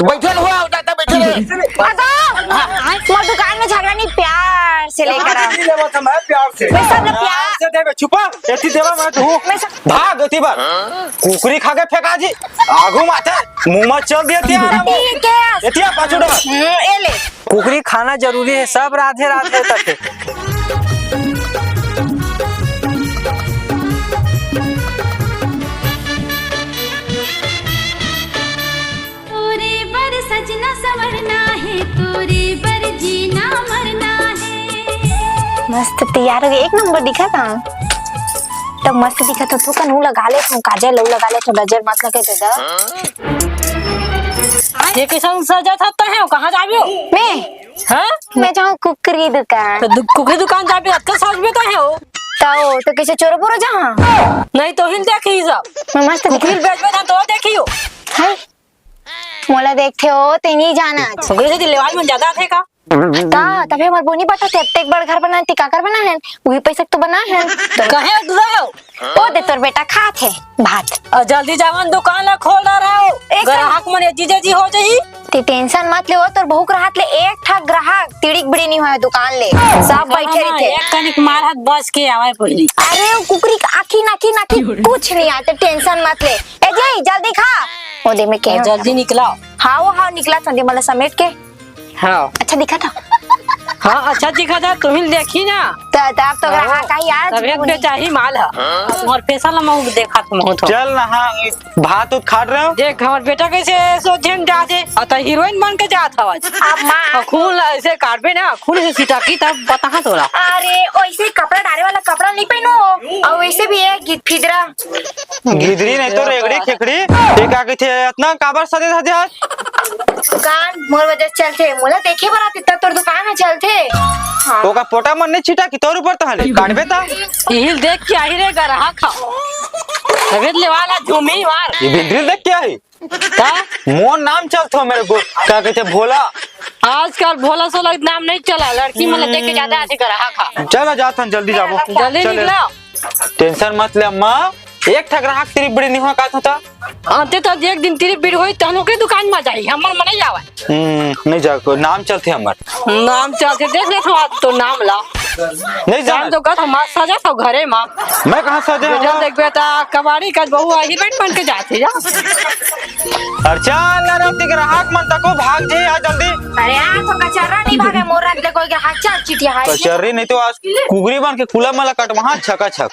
बैठे हुआ उठाता बैठे मोर दुकान में झगड़ा नहीं, प्यार से लेकर आ। मैं प्यार से मैं सब लोग प्यार से देवे छुपा एती देवा मैं तू भाग एती बार कुकरी खा के फेंका जी आगू माथे मुंह में चल दिया ठीक है एतिया पाछुड़ा ए ले कुकरी खाना जरूरी है, सब राधे राधे तक है। तोरे बर सजना संवरना है, तोरे बर जीना मरना है। मस्त तैयार हो गए, एक नंबर दिखा था तब मस्त दिखा था। तू कनू लगा ले, तू काजल लऊ लगा ले, तो नजर मत लगे तो दा। ये किसान सजा था है कहां जाबियो मैं हां मैं जाऊं कुकरी दुकान। तो कुकरी दुकान जाबे अच्छा साज में तो है हो तो कैसे चोर बोरो जहां नहीं तो हिल देखी सब मैं मस्त कुकरी दिखा बेच में तो देखियो है। मोला देखते हो ते नहीं जाना कुकरी से लेवाल में ज्यादा थे का तबे हमर बोनी बटा थे एक बड़ घर बना टिका कर बना है वही पैसा तो बना है तो कहे रहो ओ दे तोर बेटा खात है भात। और जल्दी जावन दुकान ला खोल रहो ग्राहक मन जीजे जी हो जाई ते टेंशन मत ले, तोर बहु ग्राहक ले एक ठा ग्राहक तिड़िक बिड़ी नहीं होए दुकान ले, सब बैठे रहते। एक कनिक मार हाथ बस के आवे पहली। अरे वो कुकरी का आखी नाखी नाखी कुछ नहीं आते, टेंशन मत ले। ए जय जल्दी खा ओ दे में के जल्दी निकला। हाँ निकला संदे मला समेट के। हाँ अच्छा दिखा था हाँ अच्छा दिखा था तुम देखी ना तब तो ग्राहक का यार तब एक बेचा ही माल है और पैसा लमा देखा तुम हो तो चल ना हां भात उत खा रहे हो देख हमार बेटा कैसे सोचन जाते और तो हीरोइन बन के जात हवा अब मां खून ऐसे काटबे ना खून से सिटाकी तब बता तोरा। अरे वैसे कपड़ा डाले वाला कपड़ा नहीं पहनो और वैसे भी है गिद फिदरा गिदरी नहीं तो रेगड़ी खेकड़ी ये का के थे इतना काबर सदे सदे आज दुकान मोर वजह से चलते मोला देखे बरा तिता तोर दुकान में चलते। हाँ। तो का पोटा मन ने छिटा की तोर ऊपर तहले काटबे ता हिल देख के आई रे ग्राहक खा तबीयत ले वाला झूमी मार ये बिंद्री देख क्या है का मोर नाम चलतो मेरे को का कहते भोला आजकल भोला सोला नाम नहीं चला लड़की मतलब देख के ज्यादा आती ग्राहक खा चल जाथन जल्दी जाबो जल्दी निकला टेंशन मत ले अम्मा एक ठा ग्राहक तेरी बड़ी नहीं हुआ का था आते तो एक दिन तेरी भीड़ होई तहनो के दुकान में जाई हमर मन नहीं आवे नहीं जा को नाम चलते हमर नाम चलते देख ले तो नाम ला नहीं जा जान तो का हम सजा तो घरे मां मैं कहां सजे जब देख बेटा कबाड़ी का बहु हीरोइन बन के जाते जा अर्चा लरती ग्राहक मन तको भाग जे आ जल्दी। अरे यार तो कचरा नहीं भागे मोर रख ले कोई ग्राहक चल चिटिया है कचरी नहीं तो आज कुगरी बन के खुला मला कट वहां छका छक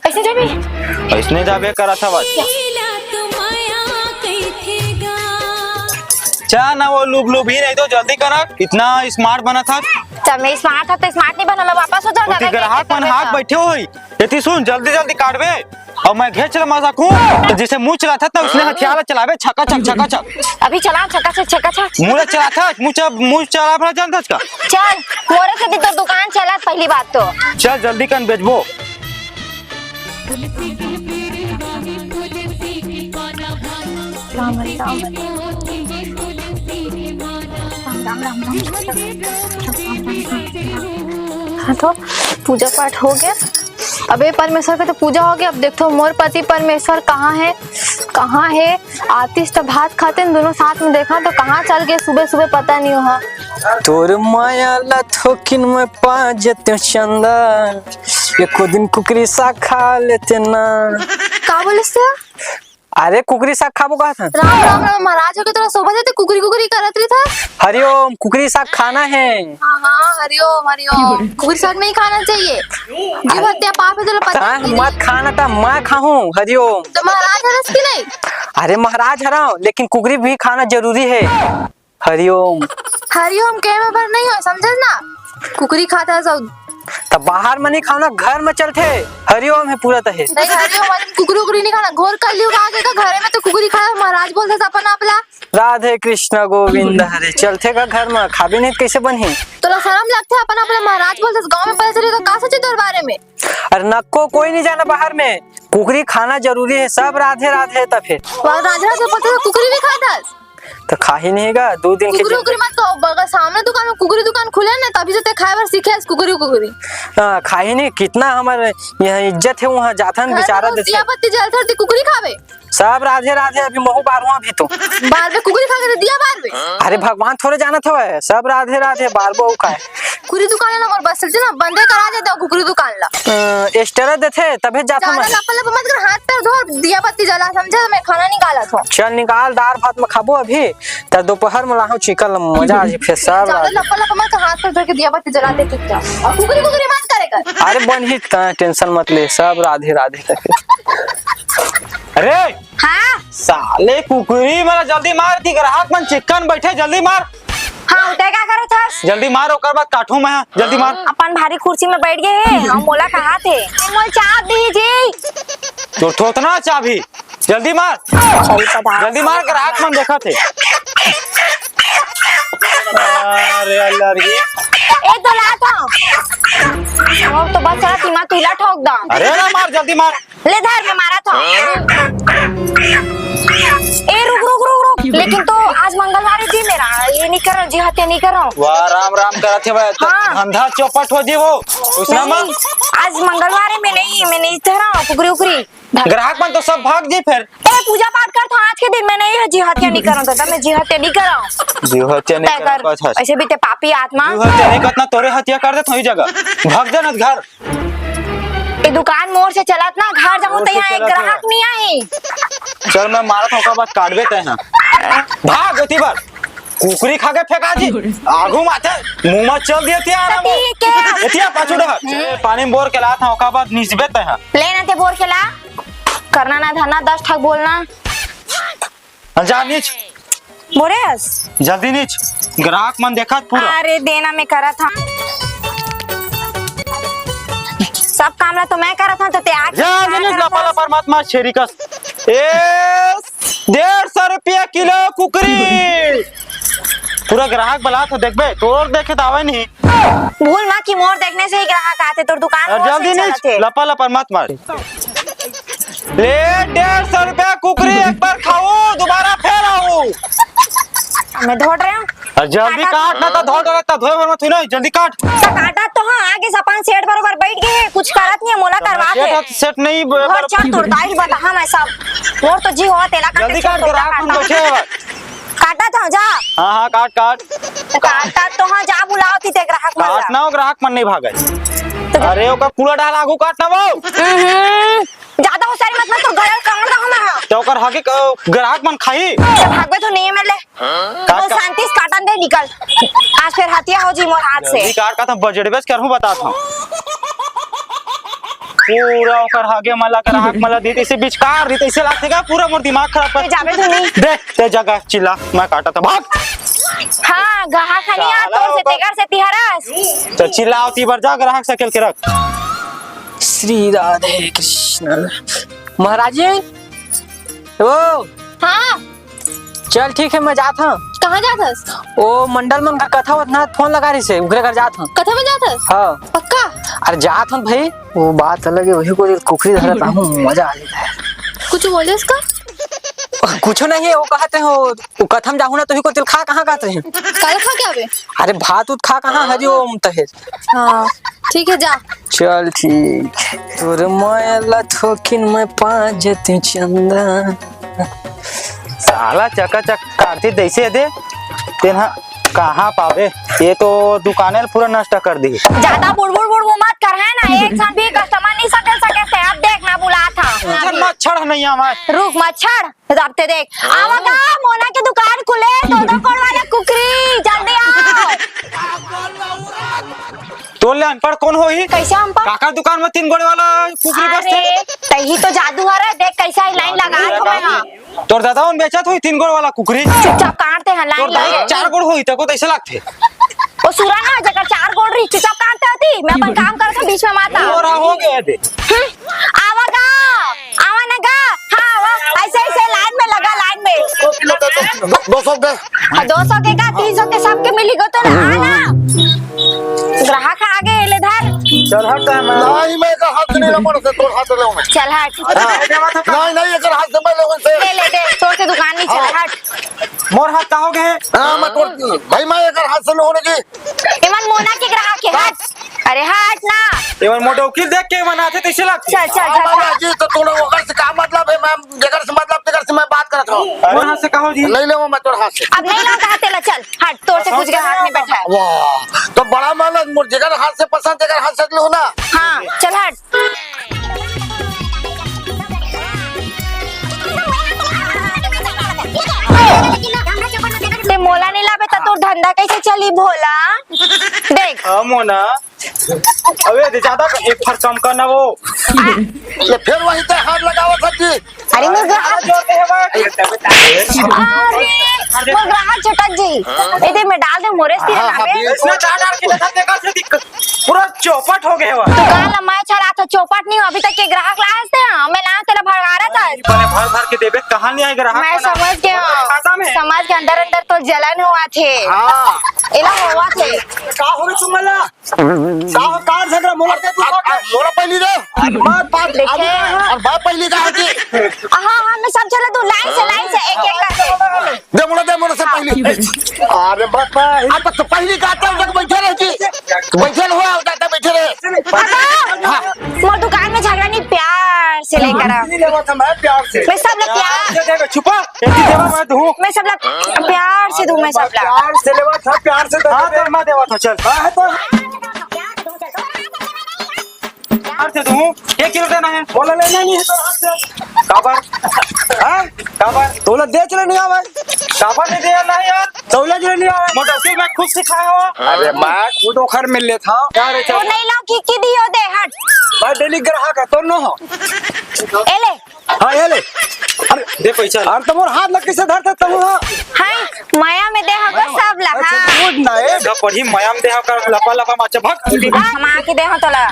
ऐसे जाबी ऐसने जाबे करा था बस लीला तो माया कैथेगा। चा ना वो लुब लुब ही नहीं तो जल्दी करा इतना स्मार्ट बना था तब मैं स्मार्ट था तो स्मार्ट नहीं बना मैं वापस हो जाऊंगा। उती ग्राहक मन हाथ बैठे होई एती सुन जल्दी जल्दी काटबे और मैं घेच ला मजा को तो जिसे मुंह चला था उसने हथियार चलावे छका छक अभी चला छका छक मुंह चला था मुंह चला भरा जानता का चल मोरे से तो दुकान चला पहली बात तो चल जल्दी कन बेचबो हाँ तो पूजा पाठ हो गया। अबे परमेश्वर का तो पूजा हो गया। अब देखो मोर पति परमेश्वर कहाँ है आतिश तो भात खाते दोनों साथ में देखा तो कहाँ चल गए सुबह सुबह पता नहीं हुआ। तोर माया लथोकिन में पा जते चंदन एको दिन कुकरी सा खा लेते ना। का बोले से अरे कुकरी साग खाबो कहा था राम राम राम महाराज हो के तोरा सोबत है कुकरी कुकरी करत रही था। हरिओम कुकरी साग खाना है। हाँ हाँ हरिओम हरिओम कुकरी साग नहीं खाना चाहिए जीव हत्या पाप है। तेरा पता नहीं मत खाना था मैं खाऊं हरिओम। तो महाराज हरस की नहीं। अरे महाराज हराओ लेकिन कुकरी भी खाना जरूरी है हरिओम। हरिओम के में पर नहीं हो समझ ना कुकरी खाता है सब तब बाहर में नहीं खाना घर में चलते हरिओम है पूरा तहे नहीं हरिओम कुकरी कुकरी नहीं खाना घोर कर लियो आगे का घरे में तो कुकरी खाया महाराज बोलते था अपन आपला राधे कृष्ण गोविंद हरे चलते का घर में खाबे नहीं कैसे बनी तोला शर्म लगता है अपन अपना महाराज बोलते गांव में पता चले तो का सोचे तोर बारे में। अरे नको कोई नहीं जाना बाहर में कुकरी खाना जरूरी है सब राधे राधे तब फिर राजा से पता कुकरी भी खाता तो खा ही नहीं गा 2 दिन कुकरी कुकरी मत खाओ बगल सामने दुकान में कुकरी दुकान खुले ना तभी से ते खाए बार सीखे कुकरी कुकरी खा ही नहीं कितना हमारे यहाँ इज्जत है वहाँ जाथन बेचारा दिया पत्ती जल थी कुकरी खावे सब राधे राधे। अभी महू बारवा भी तो बार में कुकुरी खा के दिया बार में। अरे भगवान थोड़े जानत हवे सब राधे राधे बार बहु का कुकुरी दुकान ला मोर बस चलते ना बंदे करा देते हो कुकुरी दुकान ला। स्टेरस देथे तबे जाता ज्यादा मैं। लपल लप मत कर, हाथ पैर धो, दिया बत्ती जला, समझे? मैं खाना निकाला था। चल निकाल दाल भात में खाबो अभी त दोपहर में लाहू चिकन मजा आ जी फिर सब ज्यादा राधे। लपल लप मत कर, हाथ पैर धो के दिया बत्ती जला दे चुपचाप। और कुकुरी कुकुरी मत करे कर। अरे बन ही टेंशन मत ले सब राधे राधे करके। अरे हाँ साले कुकुरी मेरा जल्दी मार थी ग्राहक मन चिकन बैठे जल्दी मार। हाँ उते क्या करो था? जल्दी मार ओकर बाद काटू मैं जल्दी मार। अपन भारी कुर्सी में बैठ गए हैं, हम मोला कहा थे मोल चाप दीजिए। तो ठोतना चाबी जल्दी मार जल्दी मार ग्राहक मन देखा थे। अरे अल्लाह रे ए तो ला था और तो बस सारा तीमा तुला ठोक दा। अरे ना मार जल्दी मार। ले धर में मारा था। ए रुक रुक रुक रुक, लेकिन तो आज मंगलवार है जी मेरा, ये नहीं कर जी हत्या नहीं कर रहा हूँ। वाह राम राम करत है हाँ। धंधा चौपट हो जी वो उसना मार। नहीं, आज मंगलवार है, मैं नहीं धरा कुकरी उकरी। ग्राहक मन तो सब भाग जी फिर। ए पूजा पाठ कर था आज के दिन में नहीं है जी हत्या नहीं कर रहा था, मैं जी हत्या नहीं कर रहा हूँ। जी हत्या नहीं कर कुछ है। ऐसे भी ते पापी आत्मा। जी हत्या नहीं करना तोरे हत्या कर दे थोड़ी जगह भाग जा न घर। ये दुकान मोड़ से चलत ना, घर जाऊँ तो यहाँ एक ग्राहक नहीं आई। चल मैं मारत हूँ ओकर बाद काटबे तय ना भाग गती बार कुकरी खा के फेंका जी आगू माथे मुंह में चल दिए तिया आराम एतिया पाछू डहर पानी में बोर के लात हूँ ओकर बाद नीचबे तय ना लेना ते बोर के ला, करना ना धरना, 10 ठक बोलना। जा नीच बोरेस जल्दी नीच ग्राहक मन देखा पूरा। अरे देना मैं करा था, सब काम ला तो मैं करा था, तो ते आज जा नीच लपा परमात्मा छेरी कस। ए 150 रुपया किलो कुकरी पूरा ग्राहक बला तो देखबे तोर देखे तो आवे नहीं। भूल माँ की मोर देखने से ही ग्राहक आते, तो दुकान और मोड़ जल्दी से नीच चलते। लपा लपा मत मार। ले 150 रुपया कुकरी एक बार खाओ दोबारा फिर आओ। मैं धोड़ रहा हूँ और जल्दी काट ना तो धोड़ रहता धोए भर मत हुई नहीं जल्दी काट। तो काटा तो हाँ, आगे सपन सेठ बरोबर बैठ गए हैं, कुछ करत नहीं है, मोला करवा दे। सेट नहीं घर चार तोड़ता ही बता हाँ मैं सब मोर तो जी हुआ तेला काटे जल्दी काट ग्राहक हम बैठे हैं काटा था जा। हाँ हाँ काट काट तो काटा तो हाँ जा बुलाओ थी ते ग्राहक मन काट ना हो ग्राहक मन नहीं भागे। अरे ओकर पूरा डाल आगू काट ना वो ज्यादा हो सारी मतलब तो गलत करना था हमारा तो ओकर हागे ग्राहक मन खाई तो भागवे तो नहीं है मेले तो काट शांति से काटन दे निकल। आज फिर हत्या हो जी मोर हाथ से। जल्दी काट का तो बजट बेच कर हूं बताता हूं पूरा ओकर हागे मला ग्राहक मला दी इसे बीच कार दी इसे लागतेगा पूरा मोर दिमाग खराब कर जावे तो नहीं देख ते जगह चिल्ला मैं काटा था भाग। हाँ ग्राहक नहीं आ तोर से तेगर से तिहरस तो चिल्लाओती बार जा ग्राहक साइकिल के रख। श्री राधे कृष्ण महाराज जी ओ हाँ चल ठीक है मैं जात हूँ। कहाँ जाथस? ओ मंडल मन का कथा वतना फोन लगा रही से उगरे घर जात हूँ। कथा में जाथस? हाँ पक्का? अरे जात हूँ भाई वो बात अलग है वही को कुकरी धरता हूँ मजा आ जाता है। कुछ बोले उसका? कुछ नहीं है वो कहते हो वो कथम जाहू ना तो ही को तिल खा कहाँ कहते हैं। काला खा क्या बे? अरे भात उत खा कहाँ हरिओम तहे। हाँ ठीक है जा। चल ठीक तोर माया थोकिन में पाजते चंदा साला चकाचक काटती जैसे दे तेना कहाँ पावे ये तो दुकाने पूरा नष्ट कर दी। ज्यादा बुड़बुड़ मत कर है ना, एक साथ भी कस्टमर नहीं सके थे। अब देख मैं बुला था मच्छर नहीं हमारे रुक मच्छर रबते देख आवागा मोना की दुकान खुले तो कोड़ वाला कुकरी जल्दी आओ। तो ले अनपढ़ कौन हो ही कैसे हम पर काका दुकान में 3 गोड़े वाला कुकरी अरे बसते तही तो जादू है रे, देख कैसा ही लाइन लगा है मैं। हां तोर दादा उन बेचत हुई 3 गोड़ वाला कुकरी चुपचाप काटते हैं तोर लाइन दाई लगा 4 गोड़ होई तको तो ऐसे लगते वो सुरा ना जगह 4 गोड़ रही चुपचाप काटते होती मैं अपन काम करता था बीच में माता और हो गए दे आवागा आवा ना गा हां आवा ऐसे ऐसे लाइन में लगा लाइन में 200 के 200 के का 300 के सबके मिली गो तो ना ग्राहक आगे ले धर चल हट मैं नहीं मैं का हाथ नहीं लमड़ से तोड़ हाथ ले मैं चल हट नहीं एकर हाथ से मैं लोगन से ले ले दे तोड़ के दुकान नहीं चल हट मोर हाथ का हो गए हां मैं तोड़ भाई मैं एकर हाथ से होने की इमन मोना के ग्राहक के हट अरे हट ना। एवन मोटे वकील देख के मनाते तैसे लगते। चल चल हाँ, चल बाबा जी तो थोड़ा वकर से का मतलब है? मैं जगह से मतलब जगह से मैं बात करत हूँ। अरे हाथ से कहो जी। ले ले वो मैं तोड़ हाथ से। अब नहीं लो कहा तेला, चल हट, तोर से कुछ के हाथ में बैठा है। वाह तो बड़ा मालूम मोर जगह हाथ से पसंद जगह हाथ से लो ना। हाँ चल हट। ते मोला नहीं लावे तो तोर धंधा कैसे चली भोला? देख हाँ मोना, अबे दे ज्यादा एक फर कम करना वो। ये फिर वहीं पे हाथ लगाओ सच्ची। अरे मैं ग्राहक, जोड़ते हैं भाई। अरे मैं ग्राहक चटक जी, इधर में डाल दे मोरे से हाँ, हाँ, नावे। इसने डाल के देखा देखा से दिक्कत पूरा चौपट हो गया हुआ। तू गाल मैं चला था चौपट नहीं हो, अभी तक के ग्राहक लाए थे। मैं ला तेरा भड़का रहा था। बने भर भर के देबे कहां नहीं आएगा ग्राहक। मैं समझ गया, खाता में समाज के अंदर अंदर तो जलन हुआ थे। हाँ इला हुआ थे। का हो रे तुमला का हो कार झगड़ा मोला दे तू मोला पहली दे बात बात देखे और बात पहली का है जी। हाँ मैं सब चला, तू लाइन से एक एक करके दे मोला से पहली। अरे बाप अब तो पहली का आता जग बैठे रह जी, बैठे हुआ जाता बैठे रहे। मोर दुकान में झगड़ा नहीं, प्यार से लेकर आ। नहीं लेवा था मैं प्यार से। मैं सब लोग प्यार, देगा छुपा एक ही देवा मैं दूं। मैं सब लोग प्यार से दूं। मैं सब लोग प्यार से लेवा था प्यार से। हां तो मैं देवा था चल। हां तो प्यार से दूं। 1 किलो देना है। बोला लेना नहीं है तो हाथ से काबर हां काबर तोला दे चले नहीं आवे काबर नहीं दिया ना यार। तोला जो नहीं आवे मोटा वकील मैं खुद सिखाया हुआ। अरे मैं खुद ओखर मिल ले था यार तो नहीं लो की दियो दे हट। मैं डेली ग्राहक है तो न हो। एले हां ये ले अरे दे पैसा। अरे तुम हाथ लग कैसे धरते तुम? हाय माया में दे होगा सब लगा। गुड ना है जब पढ़ी मयाम देहा कर लपा लपा माचा भग। कमा के दे हो तोला।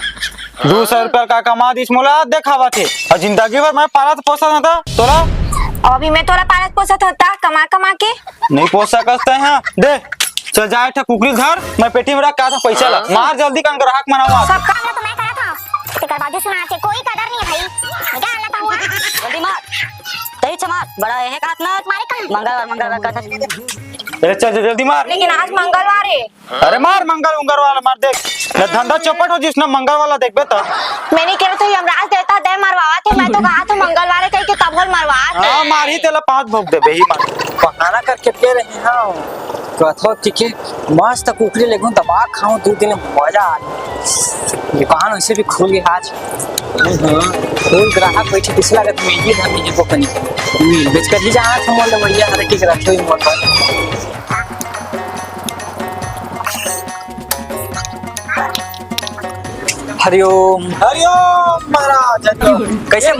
200 रुपया का कमा दिस मोला देखावा थे और जिंदगी भर मैं पाला तो पोसा था तोला अभी मैं तोला पालत पोसत होता कमा कमा के। नहीं पोसा सकते हैं। दे चल जाए था कुकरी घर मैं पेटी में रख का था पैसा ला मार जल्दी का ग्राहक मनावा। सब काम तो मैं करा था, तेकर बाजू सुना के कोई कदर नहीं है भाई। क्या हालत हुआ? जल्दी मार तेरी चमार बड़ा है का हाथ मारे कल मंगलवार का था। अरे चल जल्दी मार। लेकिन आज मंगलवार है। अरे मार मंगल उंगर वाला मार देख न धंधा चौपट हो जिसने मंगल वाला देख बे तो। मैंने कह तो यमराज देवता दे मरवा थे, मैं तो कहा था मंगलवार कह के तब मरवा थे। हां मार ही तेला 5 भोग दे बे ही मार। बहाना करके पे रहे हां कथो ठीक है मस्त कुकरी लेगो दबा खाऊं 2 दिन मजा आ। दुकान वैसे भी खुल गई आज। फुल ग्राहक बैठे किस लागत में ये धनी है कोकनी मिल बेच कर ही जहां था मोल बढ़िया हर की रखे हुई मोल हरिओम हरिओम महाराज हरिओम। कैसे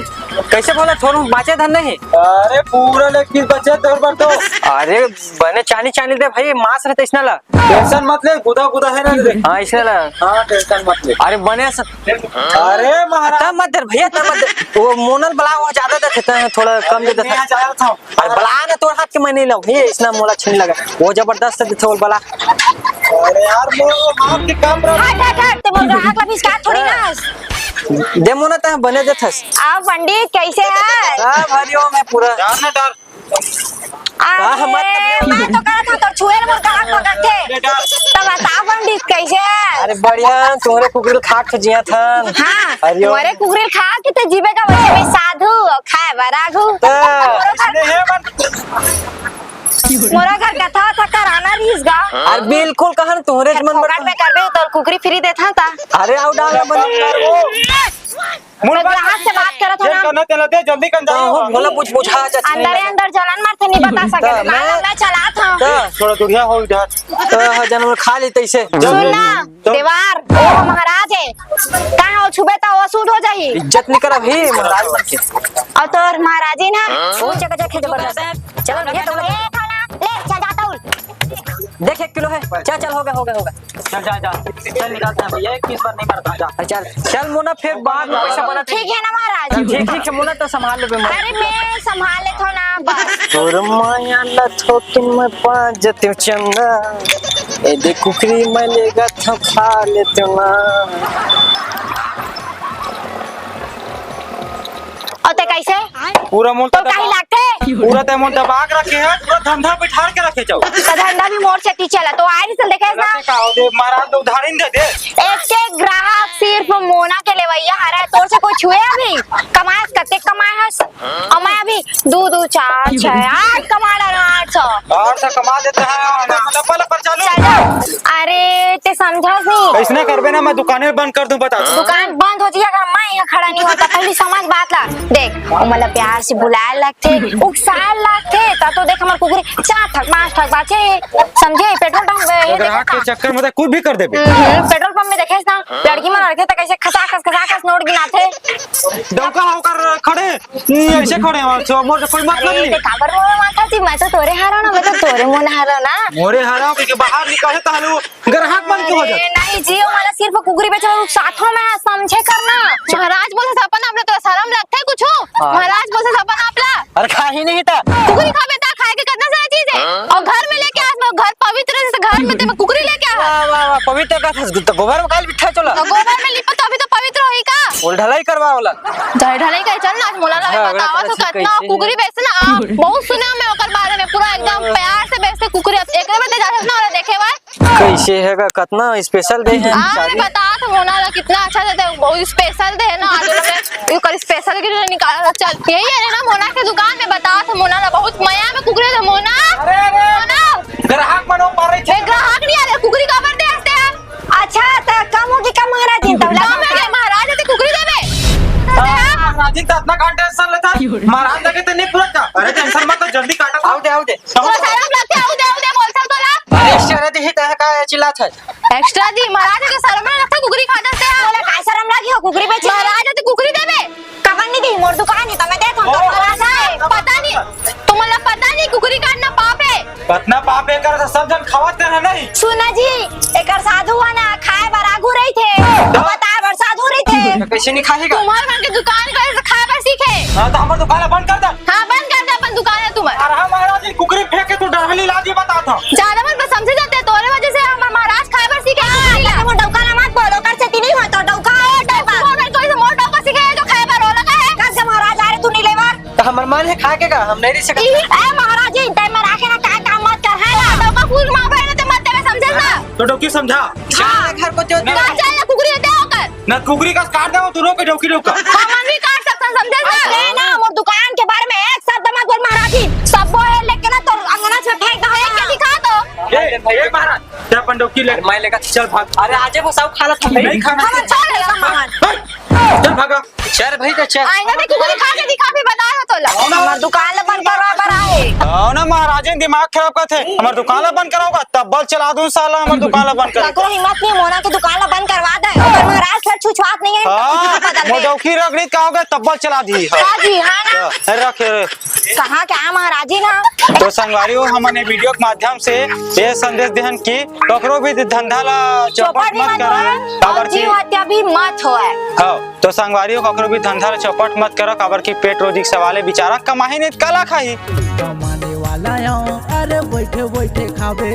कैसे बोला थोड़ा बाचे धंधे है। अरे पूरा लेकिन बचे तोर पर तो। अरे बने चानी चानी दे भाई मांस रहते इसने ला टेंशन मत ले गुदा गुदा है ना दे। हाँ इसने ला हां टेंशन मत ले। अरे बने अरे महाराज तब मत दे भैया तब मत दे। वो मोनल बला वो ज्यादा देते हैं थोड़ा कम दे देते मैं हैं। जाया था। अरे बला ना तोड़ हाथ के मैं नहीं लाऊं भैया इसने मोला छीन लगा वो जबरदस्त देते वो बला। अरे यार वो हाथ के काम रहा। हट हट हट, ते मोर ग्राहक ला बिस्का थोड़ी ना। दे मोना ता बने देथस। आ पंडित कैसे है? सब हरिओम है पूरा। डर ना डर। अरे मैं तो कहा था तो छुए मोर ग्राहक पकड़ थे। तब बता पंडित कैसे है? अरे बढ़िया तुम्हारे कुकुर खा के जिया था। हाँ हरिओम। तुम्हारे कुकरी खा के तो जीवे का वैसे भी साधु और खाए बरागु। मोरा घर कथा था कराना रीस गा। अरे बिल्कुल कहा तुम्हारे मन फोकट में करबे तो कुकरी फ्री देता था। अरे आओ डाल मैं ग्राहक से बात करत हो ना। करना तेला दे जल्दी कर जाओ। बोला पूछ पूछा अंदर अंदर जलन मारते नहीं बता सके। मैं चला था। थोड़ा दूरिया हो इधर। जानवर खा ली तैसे सुनना देवार ओ महाराज है कहाँ हो छुबे तो वो सूट हो जाही। इज्जत नहीं करा भी महाराज बन के। और तो महाराजी ना वो जगह जगह जबरदस्त। चलो भैया तो ले चल जाता हूँ। देख 1 किलो है चल चल होगा होगा होगा चल जा जा चल निकालते हैं भैया 21 बार नहीं मरता जा। चल चल मोना फिर बाद में पैसा बना ठीक है ना महाराज? ठीक ठीक है मोना तो संभाल ले बे अरे मैं संभाल लेता हूँ ना बस। तोर माया ला थोकिन में पाँच जते चंदा ए दे कुकरी में लेगा था खा लेते ना। और ते कैसे पूरा मूल तो कहीं लागते पूरा ते मोर दबा के रखे है, पूरा धंधा बिठार के रखे जाओ। तो धंधा भी मोर से चला तो आए चल देखे ना का हो दे महाराज तो उधारी दे दे। एक एक ग्राहक सिर्फ मोना के लेवैया हरा तोर से कोई छुए अभी कमाए कते कमाए हस और मैं अभी 2 2 4 6 8 कमा रहा 800 और से कमा देते हैं लपल पर चालू। चल अरे ते समझा नहीं इसने करबे ना मैं दुकानें बंद कर दूं बता। दुकान बंद हो जाए अगर मैं यहाँ खड़ा नहीं होता पहली समझ बात ला देख वो मतलब प्यार से बुलाए लगते उकसाए लगते तो देख हमार कुकुरी 4 ठक 5 ठक बाचे समझे पेट्रोल पंप में ग्राहक के चक्कर में कुछ भी कर देबे। पेट्रोल पंप में देखे ना लड़की मन लड़के तो कैसे खसाखस नोट गिनाते डौका होकर खड़े ऐसे खड़े हैं सो मोर कोई मतलब नहीं। काबर मोर माथा थी मैं तो तोरे हारा ना मैं तो तोरे मुंह हारा ना मोरे हारा के बाहर निकाले तालू ग्राहक बन के हो जाए। नहीं जियो वाला सिर्फ कुकुरी बेचो साथों में है, समझे करना महाराज बोले सपन आपने तो शर्म लगता है कुछ महाराज बोले सपन आपला अरे खा ही नहीं था। कुकरी खाबे ता खाए के कितना सारा चीज है और घर में लेके आस घर पवित्र से घर में ते कुकरी लेके आ वाह वाह वाह पवित्र का था तो गोबर में काल बिठा चला तो गोबर में लिपा तो अभी तो पवित्र होई का बोल ढलाई करवा वाला जय ढलाई का चल ना आज मोला लगे हाँ, बतावा तो कैसे कितना है? कुकरी बेचते ना आप बहुत सुना मैं ओकर बारे में पूरा एकदम प्यार से बेचते कुकरी एकरे में जाते ना और देखे भाई कैसे है का कितना स्पेशल दे है अरे बता तो मोना ला कितना अच्छा देते बहुत स्पेशल दे है ना आज में कर स्पेशल के लिए निकाला था चल यही है ना मोना के दुकान में बता तो मोना ला बहुत माया में कुकरी थे मोना मोना ग्राहक बनो पर रही ए ग्राहक नहीं आ रहे कुकरी काबर दे हंसते हैं अच्छा तो कम होगी कम महाराज दिन तब कम है महाराज ते कुकरी देवे महाराज का इतना काट टेंशन लेता महाराज लगे तो नहीं पूरा का। अरे टेंशन मत जल्दी काटा आओ दे तो शर्म लगती है आउ दे बोल सब तोला अरे इशारा दे है का चिल्लात है। एक्स्ट्रा दी महाराज के शर्म नहीं लगता कुकरी खा जाते हैं बोले काय शर्म लगी हो कुकरी बेची महाराज ते कुकरी देवे कबर नहीं दी मोर दुकान है तो मैं देता हूं तो महाराज है पता नहीं तुम्हाला पता नहीं कुकरी काटना पाप है कितना पाप है कर सब जन खावत कर नहीं। सुना जी एकर साधु ना खाए बर आगू रही थे बता बर साधु रही थे कैसे नहीं खाएगा तुम्हार मन के दुकान कैसे खाए बर सीखे हां तो हमार दुकान बंद कर दे। हां बंद कर दे अपन दुकान है तुम्हारा अरे महाराज जी कुकरी फेंक के तू डरहली लाजी बता था ज्यादा मत समझे जाते तोरे वजह से हमर महाराज खाए बर सीखे वो डौका ना मत बोलो कर से नहीं हो तो डौका है डौका अगर कोई से मोर डौका सीखे जो खाए बर हो लगा है कब से महाराज आ रहे तू नहीं लेवर तो हमर मन है खा के का हम नहीं रह सकते। ए महाराज जी टाइम में रखे ना का काम मत कर है ना डौका फूल मां बहन ते मत देवे समझे ना तो डोकी समझा घर को जो ना चाहिए कुकरी दे होकर ना कुकरी का काट दे दोनों के डोकी डोका हमन भी काट सकते हैं समझे ना अरे ना मोर दुकान के बारे में एक शब्द मत बोल महाराज जी सब बोले लेके ना तो अंगना से फेंक दो के दिखा दो ए महाराज ते अपन डोकी ले मैं लेकर चल भाग। अरे आजे वो सब खा ला था नहीं खाना हम छोड़ ले सामान चल भागा। चल भाई तो चल आईना में कुकरी खा के दिखा भी बता हो तो ला हमार दुकान बंद करवा बर आए आओ ना महाराज जी दिमाग खराब करते हमार दुकान बंद कराओगा तब बल चला दूं साला हमार दुकान बंद कर। को हिम्मत नहीं मोना की दुकान बंद करवा दे अगर महाराज फिर छुछवात नहीं है हां मोडौकी रगड़ी कहोगे तब बल चला दी। हां जी हां ना रखे कहां क्या महाराज जी ना तो संगवारियों हमने वीडियो के माध्यम से ये संदेश देहन की ककरो भी धंधा ला चौपट मत करा और जीव हत्या भी मत होए। हाँ तो संगवारियों ककरो भी धंधा ला चौपट मत करा काबर की पेट रोजी के सवाले बेचारा कमाही नहीं कला खाही कमाने वाला अरे बैठे बैठे खावे।